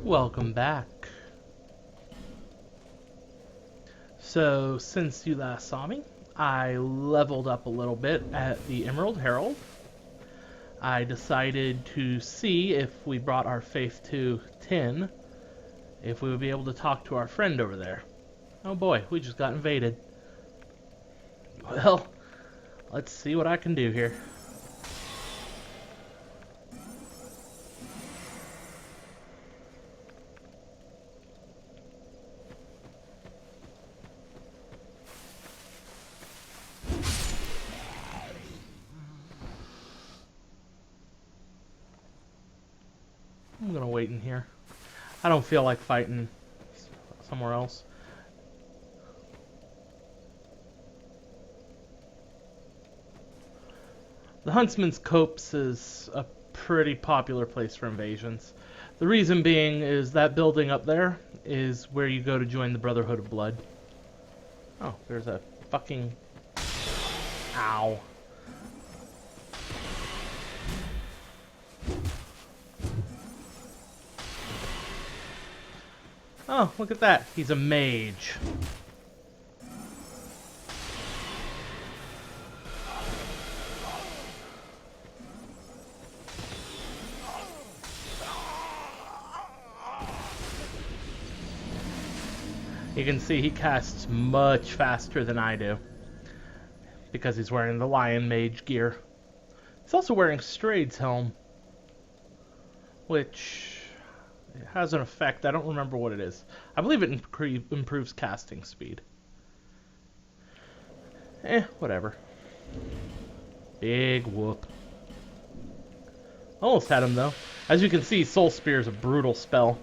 Welcome back. So, since you last saw me, I leveled up a little bit at the Emerald Herald. I decided to see if we brought our faith to 10, if we would be able to talk to our friend over there. Oh boy, we just got invaded. Well, let's see what I can do here. I'm gonna wait in here. I don't feel like fighting somewhere else. The Huntsman's Copse is a pretty popular place for invasions. The reason being is that building up there is where you go to join the Brotherhood of Blood. Oh, there's a fucking... Ow. Oh, look at that. He's a mage. You can see he casts much faster than I do, because he's wearing the Lion Mage gear. He's also wearing Strade's helm, which has an effect. I don't remember what it is. I believe it improves casting speed. Whatever. Big whoop. Almost had him, though. As you can see, Soul Spear is a brutal spell.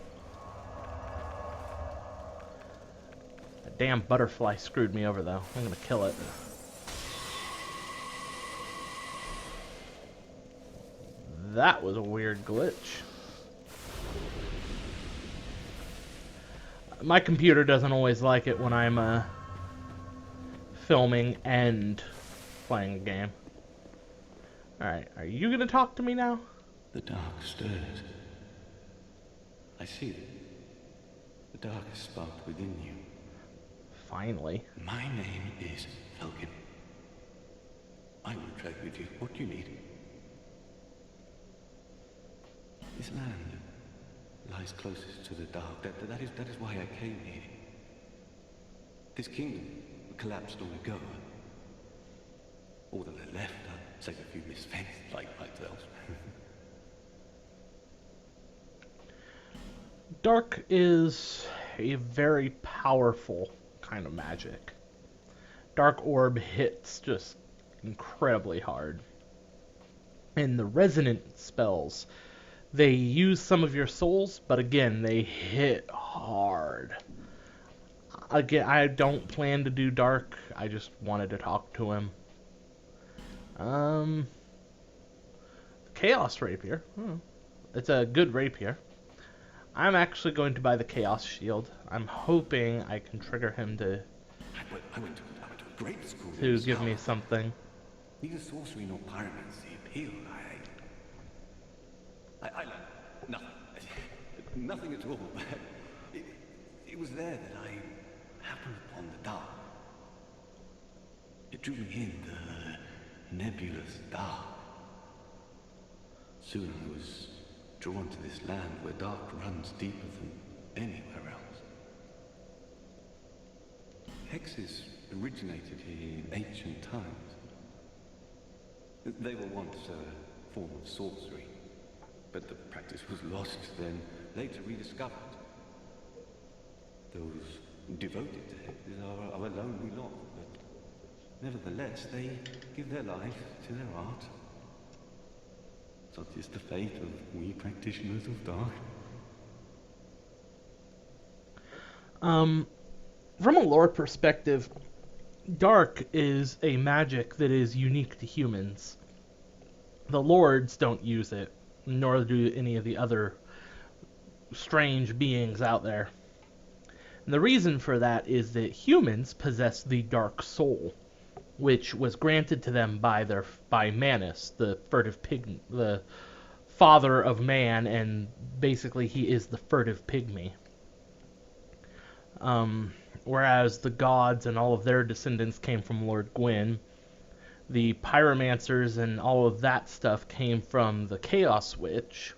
That damn butterfly screwed me over, though. I'm gonna kill it. That was a weird glitch. My computer doesn't always like it when I'm filming and playing a game. Alright, are you gonna talk to me now? The dark stirs. I see it. The dark is sparked within you. Finally. My name is Falcon. I will trade with you. What do you need? This land lies closest to the dark. That is why I came here. This kingdom collapsed long ago. All that are left are save a few misfits like myself. Dark is a very powerful kind of magic. Dark Orb hits just incredibly hard. And the resonant spells, they use some of your souls, but again, they hit hard. Again, I don't plan to do Dark. I just wanted to talk to him. Chaos Rapier. It's a good rapier. I'm actually going to buy the Chaos Shield. I'm hoping I can trigger him to I went to a great school. to give me something. Neither sorcery nor pyromancy appealed. I nothing. Nothing at all. It was there that I happened upon the dark. It drew me in, the nebulous dark. Soon I was drawn to this land where dark runs deeper than anywhere else. Hexes originated here in ancient times. They were once a form of sorcery, but the practice was lost then, later rediscovered. Those devoted to hexes are a lonely lot, but nevertheless they give their life to their art. Such is the fate of we practitioners of dark. From a lore perspective, Dark is a magic that is unique to humans. The Lords don't use it, nor do any of the other strange beings out there. And the reason for that is that humans possess the Dark Soul, which was granted to them by Manus, the father of man, and basically he is the furtive pygmy. Whereas the gods and all of their descendants came from Lord Gwyn, the pyromancers and all of that stuff came from the Chaos Witch.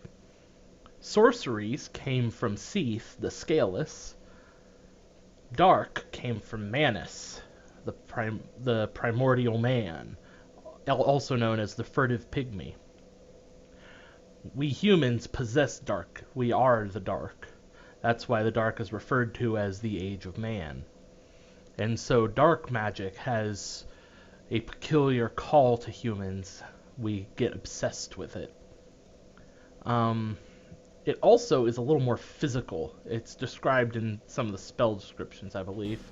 Sorceries came from Seath, the Scaleless. Dark came from Manus, the primordial man, also known as the furtive pygmy. We humans possess dark. We are the dark. That's why the dark is referred to as the Age of Man. And so dark magic has a peculiar call to humans. We get obsessed with it. It also is a little more physical. It's described in some of the spell descriptions, I believe.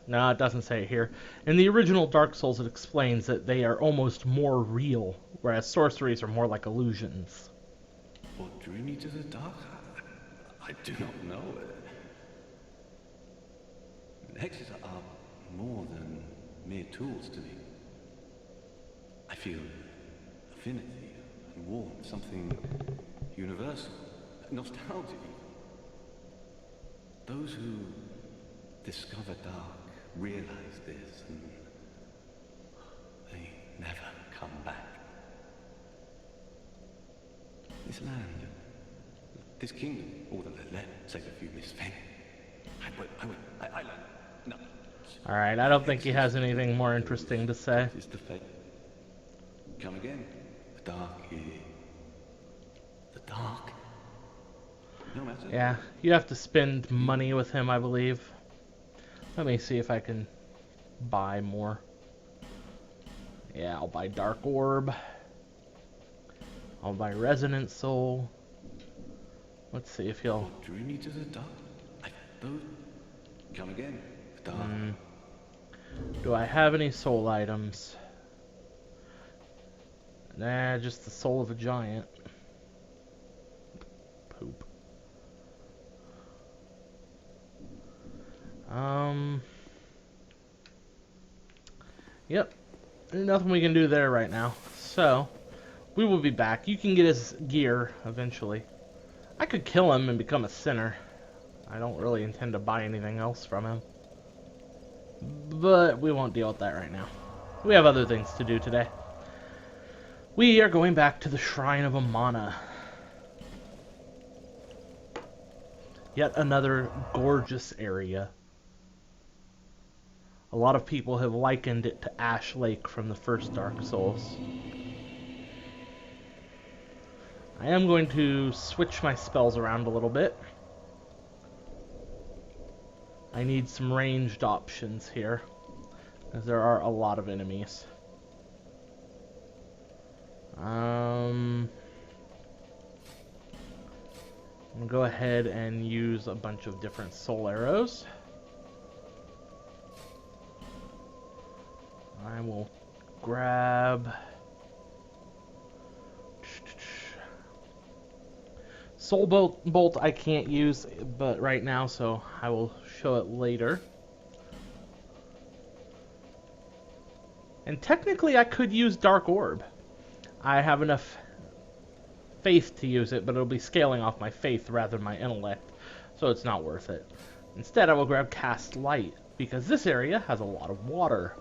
No, it doesn't say it here. In the original Dark Souls, it explains that they are almost more real, whereas sorceries are more like illusions. What drew me to the dark? I do not know. Hexes are more than mere tools to me. I feel affinity and warmth, something universal, nostalgia. Those who discover dark realize this, and they never come back. This land, this kingdom, all that they let, save a few misfit. I learned. No. Alright, I don't think he has anything more interesting to say. Is the fate. Come again. The dark is. The dark. No matter. Yeah, you have to spend money with him, I believe. Let me see if I can buy more. Yeah, I'll buy Dark Orb. I'll buy Resonant Soul. Let's see if he'll... Drew me to the dark. Come again. The dark. Do I have any soul items? Nah, just the soul of a giant. Poop. Yep. There's nothing we can do there right now. So, we will be back. You can get his gear eventually. I could kill him and become a sinner. I don't really intend to buy anything else from him. But we won't deal with that right now. We have other things to do today. We are going back to the Shrine of Amana. Yet another gorgeous area. A lot of people have likened it to Ash Lake from the first Dark Souls. I am going to switch my spells around a little bit. I need some ranged options here, because there are a lot of enemies. I'm going to go ahead and use a bunch of different soul arrows. I will grab... Soul Bolt I can't use but right now, so I will show it later. And technically I could use Dark Orb. I have enough faith to use it, but it'll be scaling off my faith rather than my intellect, so it's not worth it. Instead I will grab Cast Light, because this area has a lot of water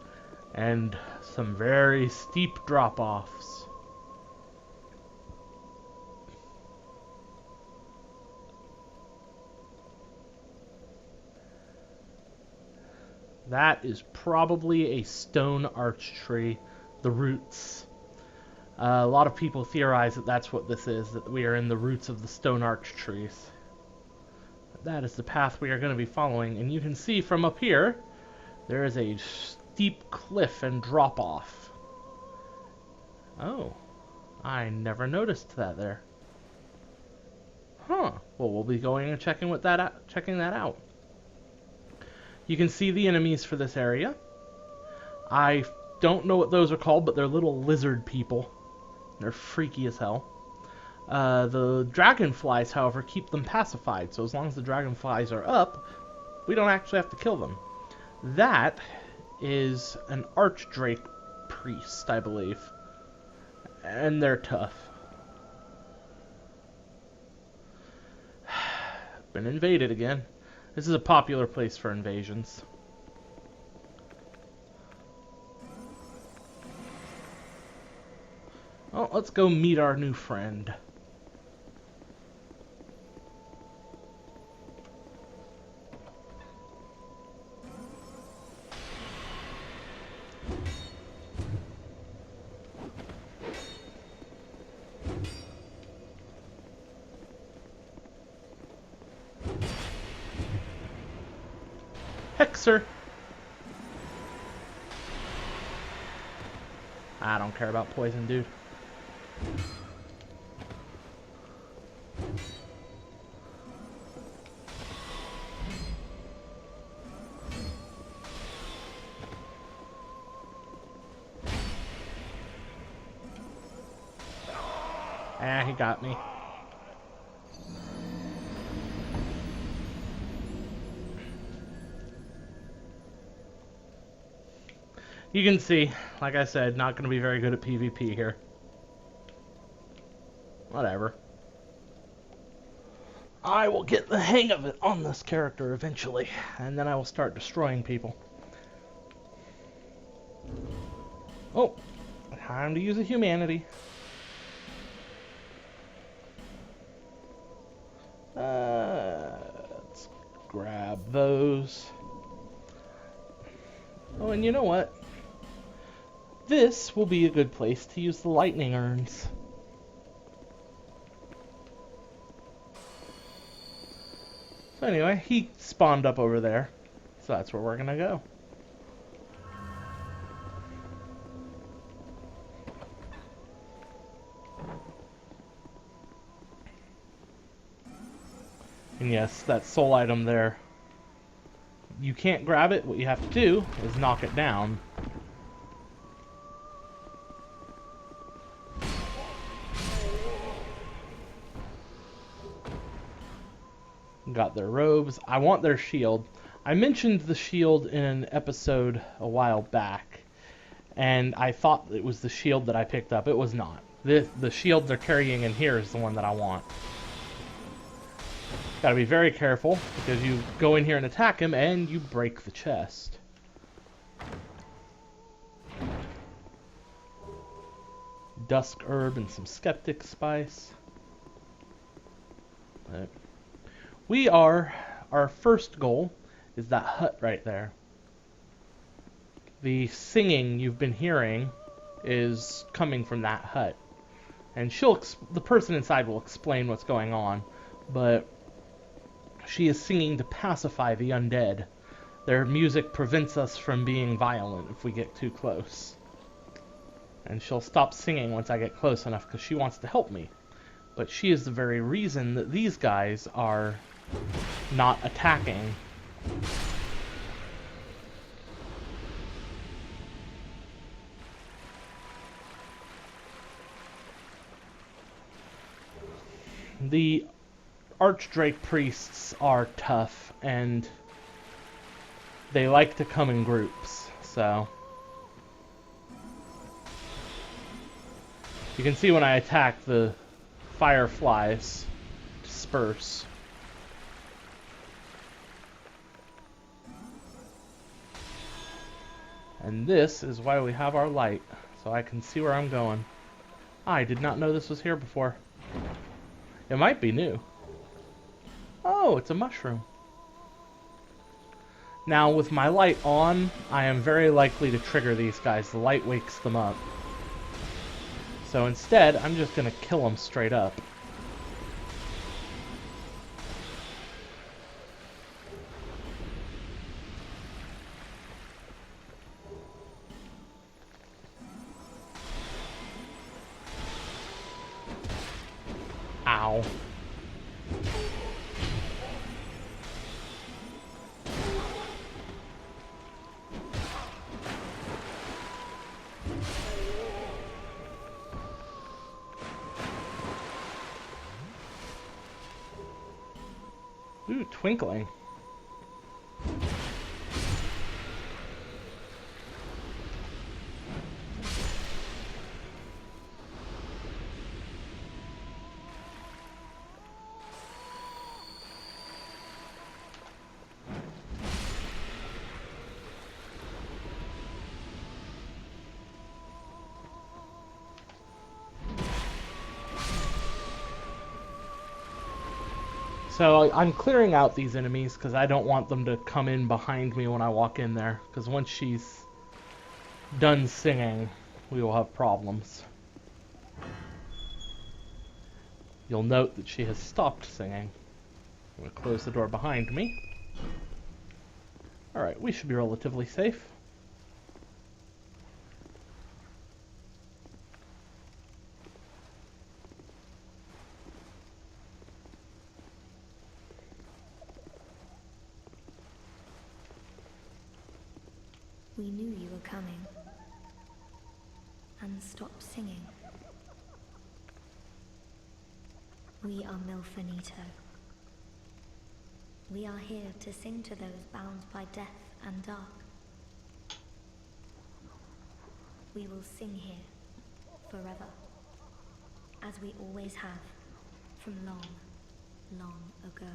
and some very steep drop-offs. That is probably a stone arch tree, the roots. A lot of people theorize that that's what this is, that we are in the roots of the stone arch trees. That is the path we are going to be following, and you can see from up here, there is a steep cliff and drop-off. Oh, I never noticed that there. Huh, well we'll be going and checking that out. You can see the enemies for this area. I don't know what those are called, but they're little lizard people. They're freaky as hell. The dragonflies, however, keep them pacified, so as long as the dragonflies are up, we don't actually have to kill them. That is an Archdrake priest, I believe. And they're tough. Been invaded again. This is a popular place for invasions. Well, let's go meet our new friend. Hexer. I don't care about poison, dude. Ah, he got me. You can see, like I said, not going to be very good at PvP here. Whatever. I will get the hang of it on this character eventually, and then I will start destroying people. Oh, time to use a humanity. Let's grab those. Oh, and you know what? This will be a good place to use the lightning urns. So anyway, he spawned up over there. So that's where we're gonna go. And yes, that soul item there. You can't grab it. What you have to do is knock it down. Got their robes. I want their shield. I mentioned the shield in an episode a while back, and I thought it was the shield that I picked up. It was not. The shield they're carrying in here is the one that I want. Gotta be very careful, because you go in here and attack him, and you break the chest. Dusk herb and some skeptic spice. Our first goal is that hut right there. The singing you've been hearing is coming from that hut. And the person inside will explain what's going on, but she is singing to pacify the undead. Their music prevents us from being violent if we get too close. And she'll stop singing once I get close enough because she wants to help me. But she is the very reason that these guys are not attacking. The Archdrake priests are tough, and they like to come in groups, so... You can see when I attack, the fireflies disperse. And this is why we have our light, so I can see where I'm going. I did not know this was here before. It might be new. Oh, it's a mushroom. Now, with my light on, I am very likely to trigger these guys. The light wakes them up. So instead, I'm just going to kill them straight up. Ow. Ooh, twinkling. So I'm clearing out these enemies because I don't want them to come in behind me when I walk in there. Because once she's done singing, we will have problems. You'll note that she has stopped singing. I'm going to close the door behind me. Alright, we should be relatively safe. We knew you were coming. And stopped singing. We are Milfinito. We are here to sing to those bound by death and dark. We will sing here, forever, as we always have, from long, long ago.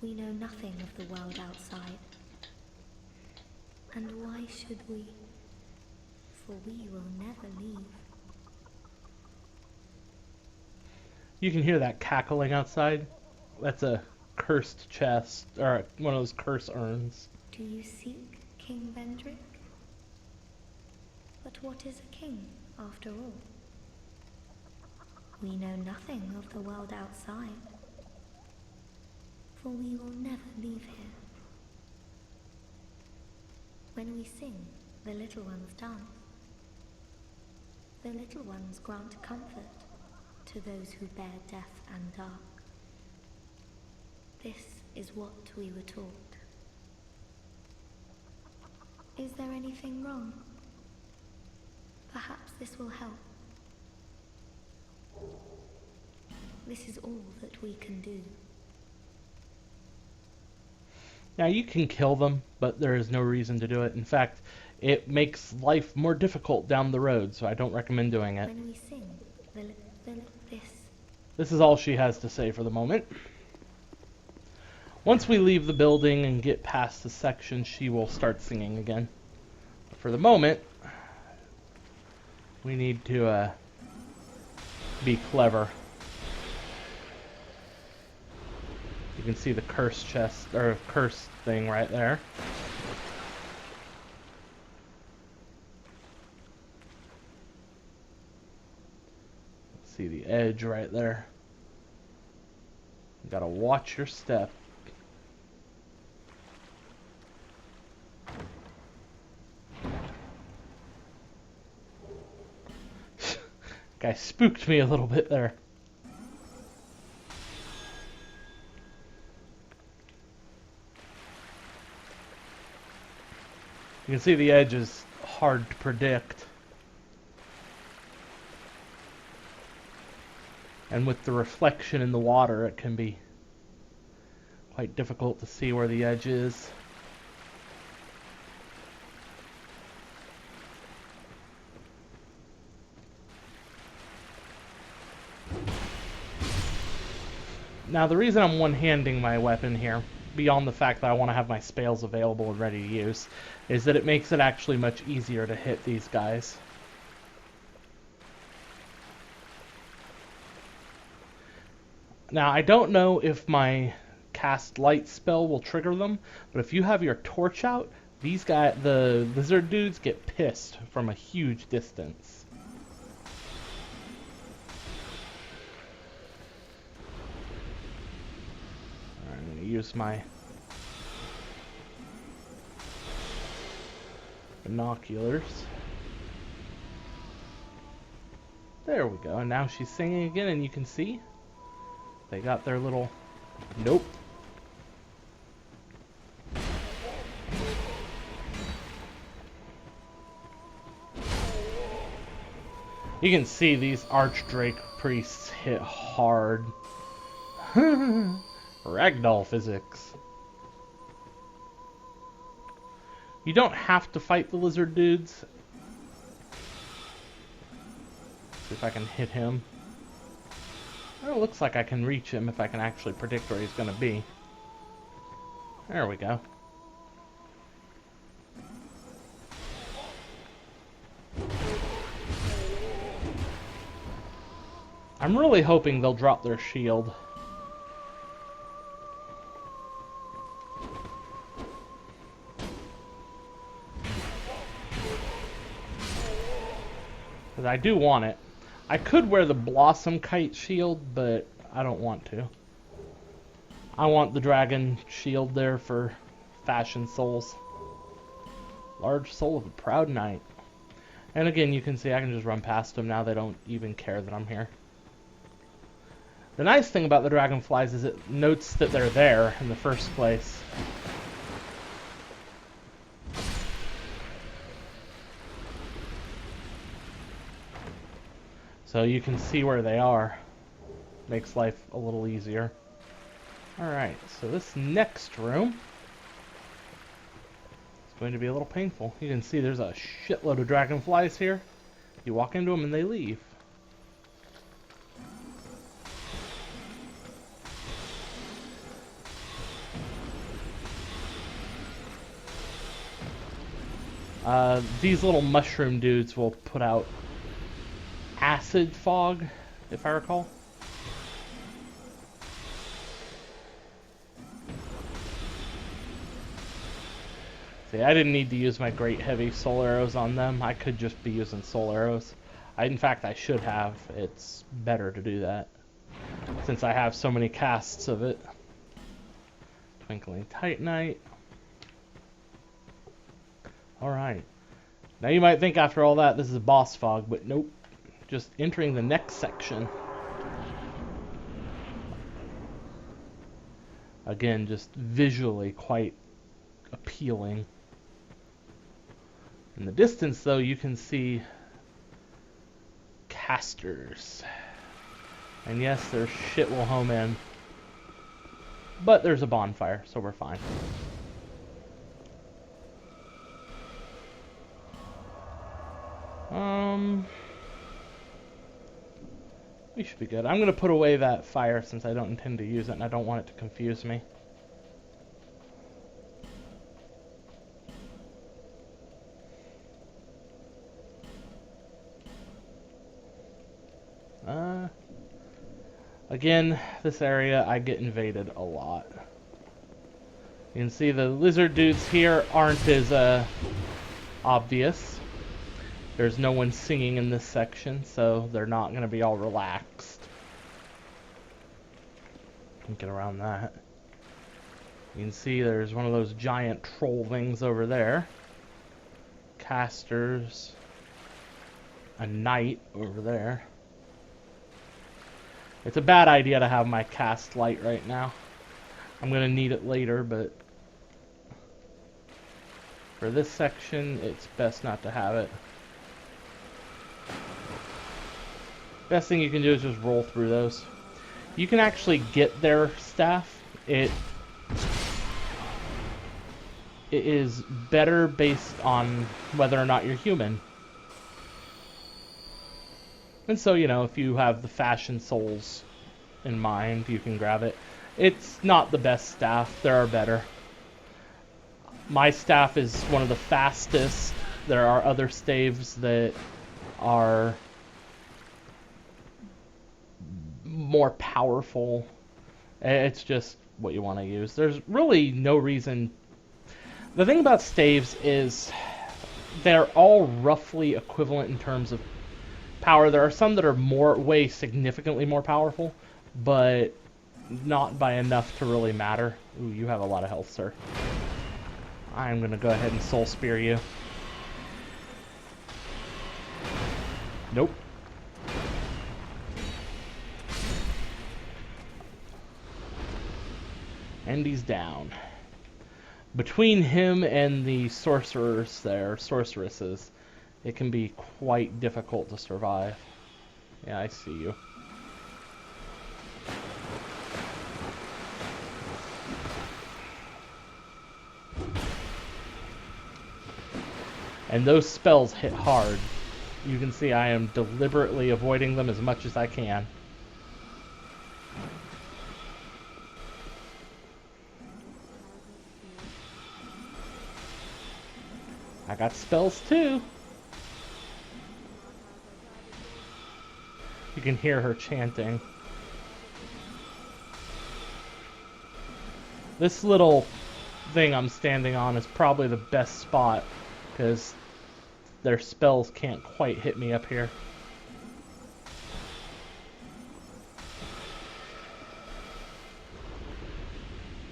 We know nothing of the world outside. And why should we? For we will never leave. You can hear that cackling outside. That's a cursed chest, or one of those curse urns. Do you seek King Vendrick? But what is a king, after all? We know nothing of the world outside, for we will never leave here. When we sing, the little ones dance. The little ones grant comfort to those who bear death and dark. This is what we were taught. Is there anything wrong? Perhaps this will help. This is all that we can do. Now you can kill them, but there is no reason to do it. In fact, it makes life more difficult down the road, so I don't recommend doing it. When we sing, This is all she has to say for the moment. Once we leave the building and get past the section, she will start singing again. But for the moment, we need to be clever. You can see the curse chest, or curse thing right there. See the edge right there. You gotta watch your step. Guy spooked me a little bit there. You can see the edge is hard to predict. And with the reflection in the water, it can be quite difficult to see where the edge is. Now, the reason I'm one-handing my weapon here, beyond the fact that I want to have my spells available and ready to use, is that it makes it actually much easier to hit these guys. Now, I don't know if my cast light spell will trigger them, but if you have your torch out, these guys, the lizard dudes, get pissed from a huge distance. Alright, I'm going to use my binoculars. There we go, and now she's singing again, and you can see they got their little... Nope. You can see these Archdrake priests hit hard. Ragdoll physics. You don't have to fight the lizard dudes. See if I can hit him. It looks like I can reach him if I can actually predict where he's going to be. There we go. I'm really hoping they'll drop their shield. Because I do want it. I could wear the Blossom Kite shield, but I don't want to. I want the dragon shield there for fashion souls. Large soul of a proud knight. And again, you can see I can just run past them now. They don't even care that I'm here. The nice thing about the dragonflies is it notes that they're there in the first place. So you can see where they are. Makes life a little easier. Alright, so this next room is going to be a little painful. You can see there's a shitload of dragonflies here. You walk into them and they leave. These little mushroom dudes will put out acid fog, if I recall. See, I didn't need to use my great heavy soul arrows on them. I could just be using soul arrows. In fact, I should have. It's better to do that, since I have so many casts of it. Twinkling Titanite. Alright. Now you might think after all that this is boss fog, but nope. Just entering the next section. Again, just visually quite appealing. In the distance, though, you can see casters. And yes, their shit will home in. But there's a bonfire, so we're fine. We should be good. I'm going to put away that fire since I don't intend to use it and I don't want it to confuse me. Again, this area I get invaded a lot. You can see the lizard dudes here aren't as obvious. There's no one singing in this section, so they're not going to be all relaxed. Can't get around that. You can see there's one of those giant troll things over there. Casters. A knight over there. It's a bad idea to have my cast light right now. I'm going to need it later, but for this section, it's best not to have it. Best thing you can do is just roll through those. You can actually get their staff. It is better based on whether or not you're human. And so, you know, if you have the fashion souls in mind, you can grab it. It's not the best staff. There are better. My staff is one of the fastest. There are other staves that are more powerful. It's just what you want to use. There's really no reason. The thing about staves is they're all roughly equivalent in terms of power. There are some that are way significantly more powerful, but not by enough to really matter. Ooh, you have a lot of health, sir. I'm gonna go ahead and soul spear you. Nope. And he's down. Between him and the sorcerers there, sorceresses, it can be quite difficult to survive. Yeah, I see you. And those spells hit hard. You can see I am deliberately avoiding them as much as I can. I got spells too. You can hear her chanting. This little thing I'm standing on is probably the best spot because their spells can't quite hit me up here.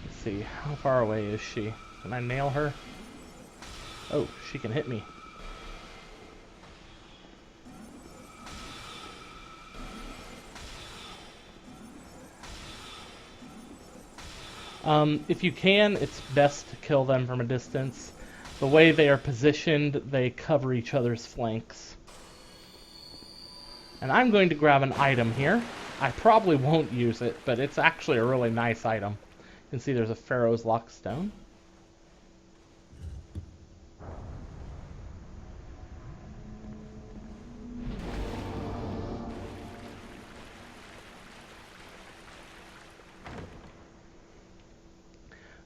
Let's see, how far away is she? Can I nail her? Oh, she can hit me. If you can, it's best to kill them from a distance. The way they are positioned, they cover each other's flanks. And I'm going to grab an item here. I probably won't use it, but it's actually a really nice item. You can see there's a Pharaoh's Lockstone.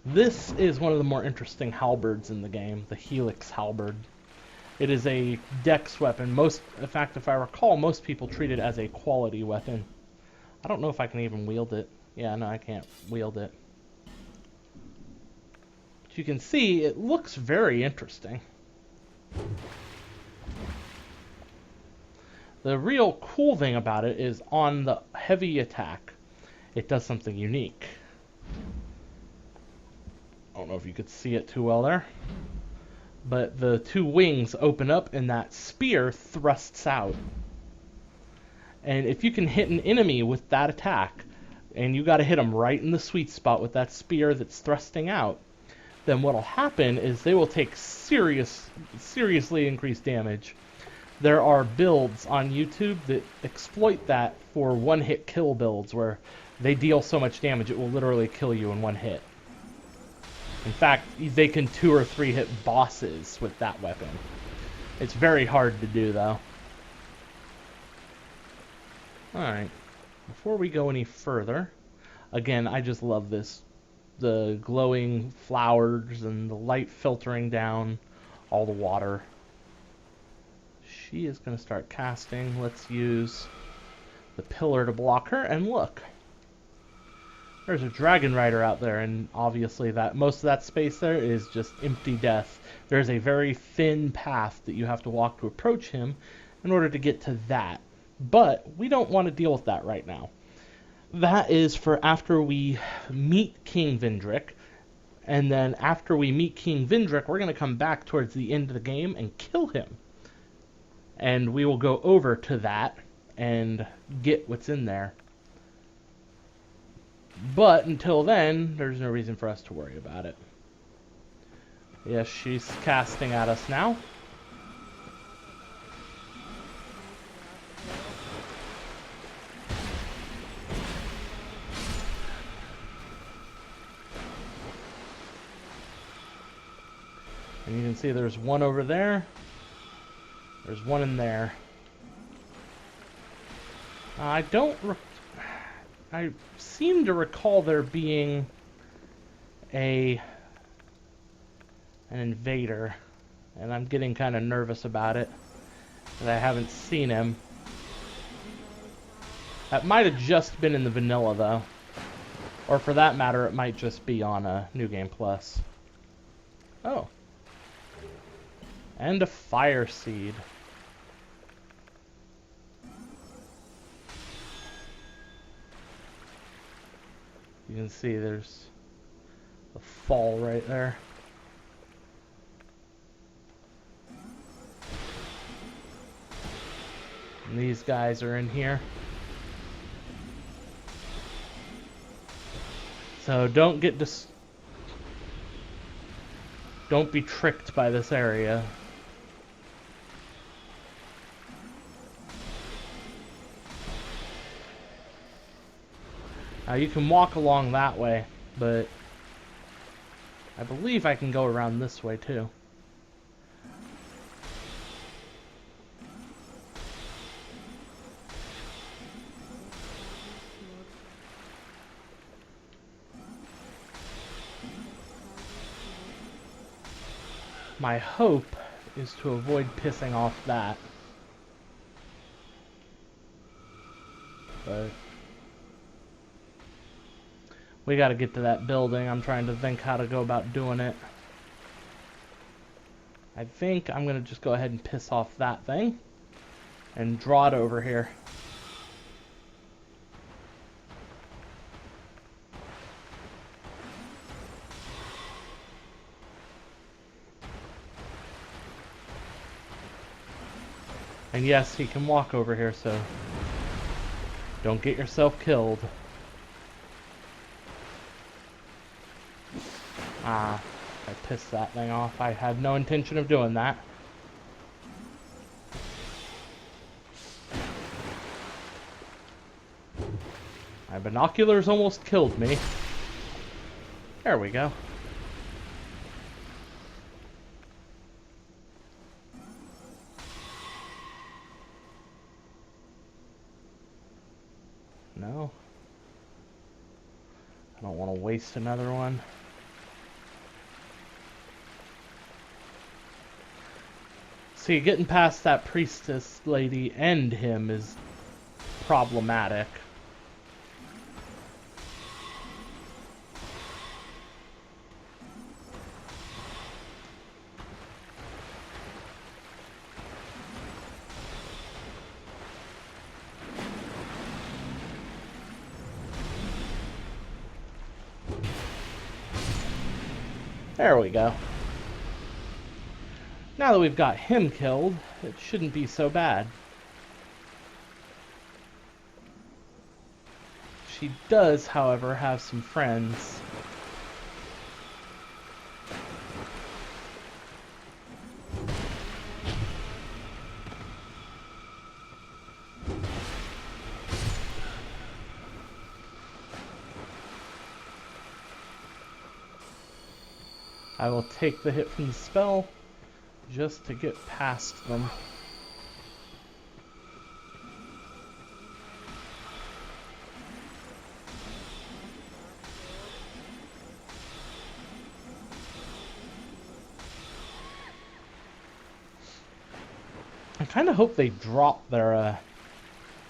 This is one of the more interesting halberds in the game, the Helix halberd. It is a dex weapon. In fact, if I recall, most people treat it as a quality weapon. I don't know if I can even wield it. Yeah, no, I can't wield it. But you can see, it looks very interesting. The real cool thing about it is on the heavy attack, it does something unique. I don't know if you could see it too well there, but the two wings open up and that spear thrusts out. And if you can hit an enemy with that attack, and you got to hit them right in the sweet spot with that spear that's thrusting out, then what'll happen is they will take seriously increased damage. There are builds on YouTube that exploit that for one-hit kill builds, where they deal so much damage it will literally kill you in one hit. In fact, they can 2 or 3 hit bosses with that weapon. It's very hard to do, though. Alright, before we go any further, again, I just love this. The glowing flowers and the light filtering down all the water. She is going to start casting. Let's use the pillar to block her, and look. There's a dragon rider out there, and obviously that most of that space there is just empty death. There's a very thin path that you have to walk to approach him in order to get to that. But we don't want to deal with that right now. That is for after we meet King Vindrick, and then after we meet King Vindrick, we're going to come back towards the end of the game and kill him. And we will go over to that and get what's in there. But until then, there's no reason for us to worry about it. Yes, she's casting at us now. And you can see there's one over there. There's one in there. I seem to recall there being an invader, and I'm getting kind of nervous about it, because I haven't seen him. That might have just been in the vanilla, though. Or for that matter, it might just be on New Game Plus. Oh. And a fire seed. You can see there's a fall right there. And these guys are in here. So don't be tricked by this area. You can walk along that way, but I believe I can go around this way too. My hope is to avoid pissing off that. But we gotta get to that building. I'm trying to think how to go about doing it. I think I'm going to just go ahead and piss off that thing and draw it over here. And yes, he can walk over here, so don't get yourself killed. Ah, I pissed that thing off. I had no intention of doing that. My binoculars almost killed me. There we go. No. I don't want to waste another one. See, getting past that priestess lady and him is problematic. There we go. Now that we've got him killed, it shouldn't be so bad. She does, however, have some friends. I will take the hit from the spell just to get past them. I kind of hope they drop their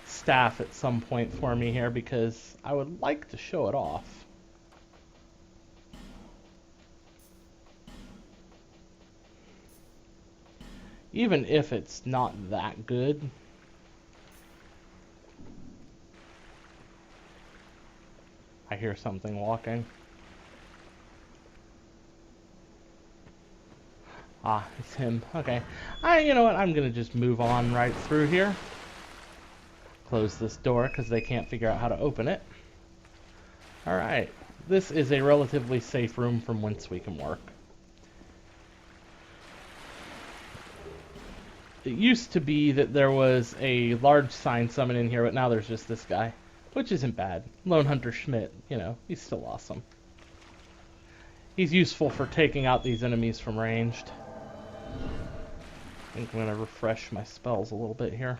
staff at some point for me here, because I would like to show it off. Even if it's not that good. I hear something walking. Ah, it's him. Okay. You know what? I'm gonna just move on right through here. Close this door because they can't figure out how to open it. Alright. This is a relatively safe room from whence we can work. It used to be that there was a large sign summon in here, but now there's just this guy. Which isn't bad. Lone Hunter Schmidt, you know, he's still awesome. He's useful for taking out these enemies from ranged. I think I'm going to refresh my spells a little bit here.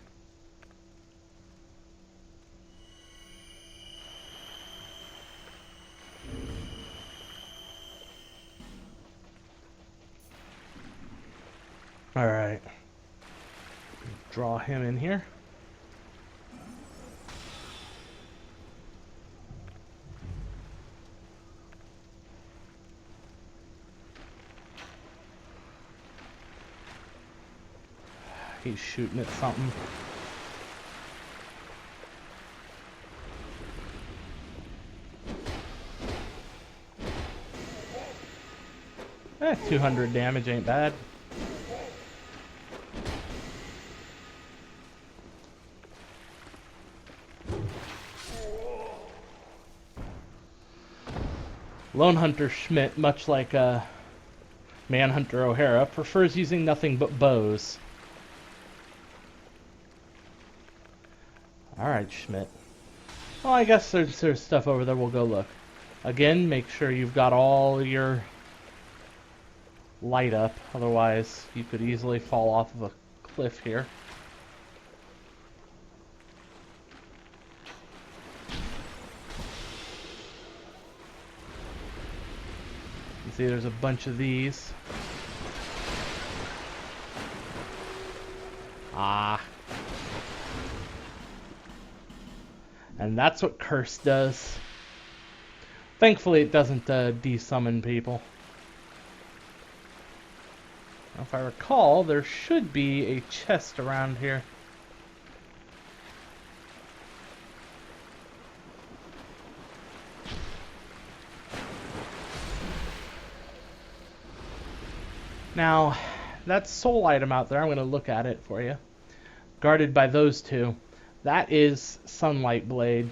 Alright. Draw him in here. He's shooting at something. Eh, 200 damage ain't bad. Lone Hunter Schmidt, much like Manhunter O'Hara, prefers using nothing but bows. Alright, Schmidt. Well, I guess there's stuff over there. We'll go look. Again, make sure you've got all your light up. Otherwise, you could easily fall off of a cliff here. You see there's a bunch of these. Ah. And that's what Curse does. Thankfully, it doesn't desummon people. If I recall, there should be a chest around here. Now, that soul item out there, I'm going to look at it for you. Guarded by those two. That is Sunlight Blade.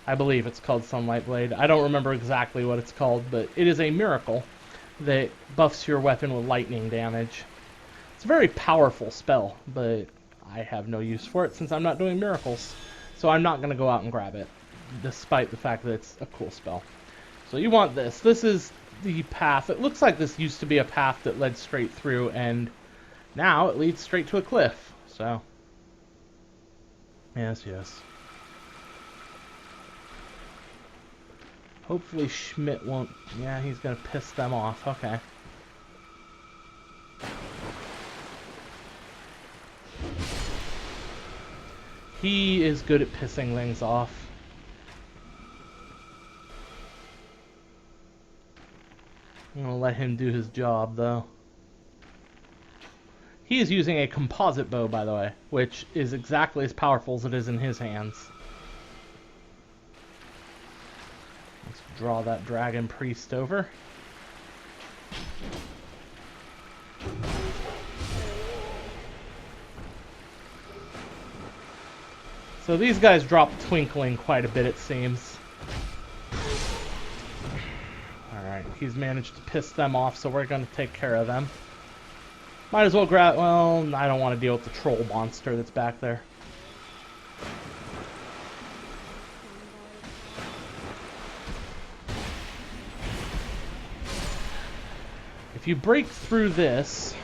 I believe it's called Sunlight Blade. I don't remember exactly what it's called, but it is a miracle that buffs your weapon with lightning damage. It's a very powerful spell, but I have no use for it since I'm not doing miracles. So I'm not going to go out and grab it, despite the fact that it's a cool spell. So you want this. This is the path. It looks like this used to be a path that led straight through, and now it leads straight to a cliff. So, yes. Hopefully Schmidt won't... Yeah, he's going to piss them off. Okay. He is good at pissing things off. I'm going to let him do his job, though. He is using a composite bow, by the way, which is exactly as powerful as it is in his hands. Let's draw that dragon priest over. So these guys drop twinkling quite a bit, it seems. Alright, he's managed to piss them off, so we're going to take care of them. Might as well grab... Well, I don't want to deal with the troll monster that's back there. If you break through this,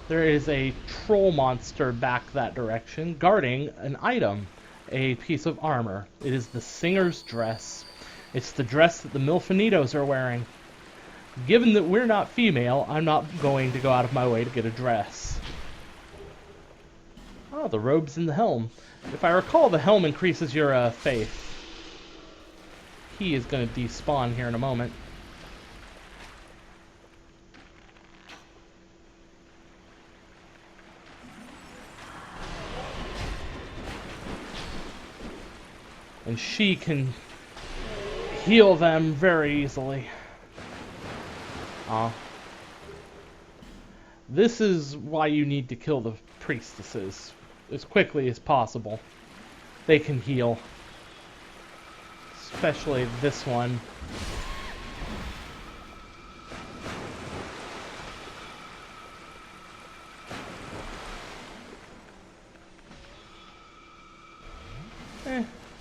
there is a troll monster back that direction, guarding an item, a piece of armor. It is the singer's dress. It's the dress that the Milfinitos are wearing. Given that we're not female, I'm not going to go out of my way to get a dress. Oh, the robes and the helm. If I recall, the helm increases your faith. He is going to despawn here in a moment. And she can heal them very easily. This is why you need to kill the priestesses as quickly as possible. They can heal. Especially this one.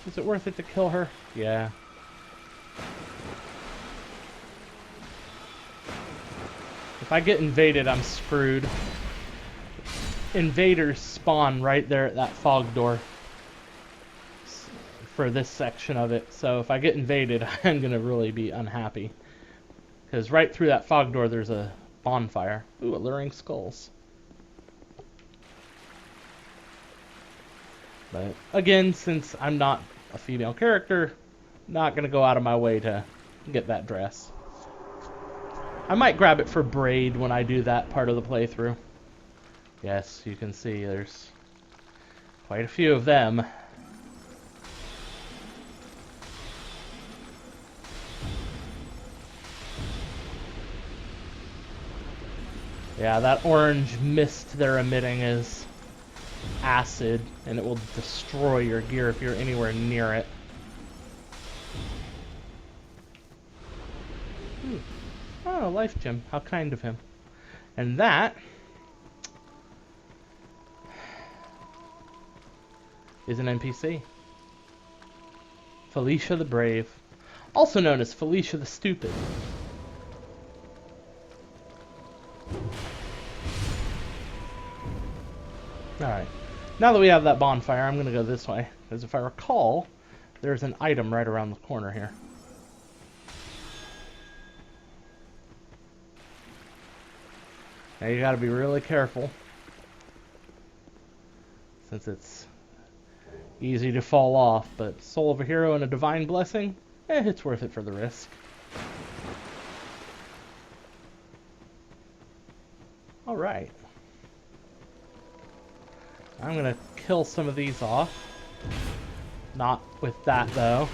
Is it worth it to kill her? Yeah. If I get invaded, I'm screwed. Invaders spawn right there at that fog door for this section of it. So if I get invaded, I'm going to really be unhappy. Because right through that fog door, there's a bonfire. Ooh, alluring skulls. But again, since I'm not a female character, not going to go out of my way to get that dress. I might grab it for braid when I do that part of the playthrough. Yes, you can see there's quite a few of them. Yeah, that orange mist they're emitting is acid, and it will destroy your gear if you're anywhere near it. Oh, life gem. How kind of him. And that is an NPC. Felicia the Brave. Also known as Felicia the Stupid. Alright. Now that we have that bonfire, I'm going to go this way. Because if I recall, there's an item right around the corner here. Now you gotta be really careful. Since it's easy to fall off, but Soul of a Hero and a Divine Blessing, it's worth it for the risk. Alright. I'm gonna kill some of these off. Not with that, though.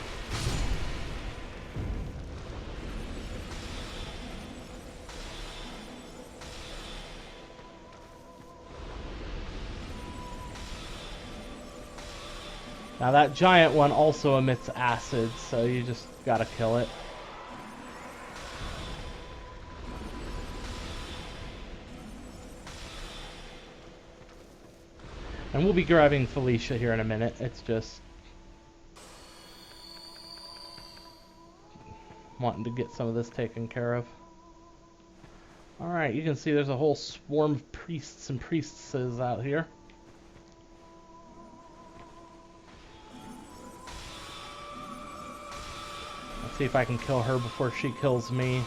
Now that giant one also emits acid, so you just gotta kill it. And we'll be grabbing Felicia here in a minute. It's just wanting to get some of this taken care of. Alright, you can see there's a whole swarm of priests and priestesses out here. Let's see if I can kill her before she kills me.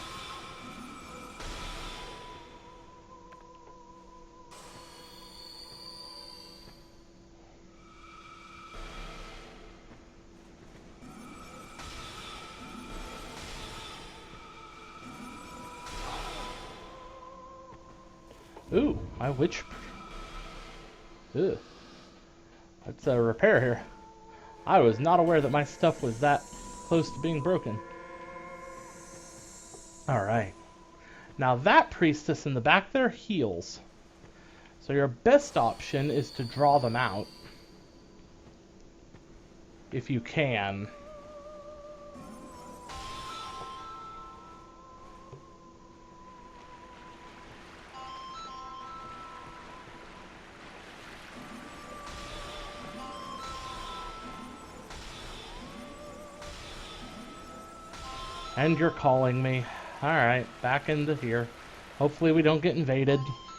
Ooh, my witch. Ugh. Let's repair here. I was not aware that my stuff was that close to being broken. Alright. Now that priestess in the back there heals. So your best option is to draw them out. If you can. And you're calling me. Alright, back into here. Hopefully we don't get invaded.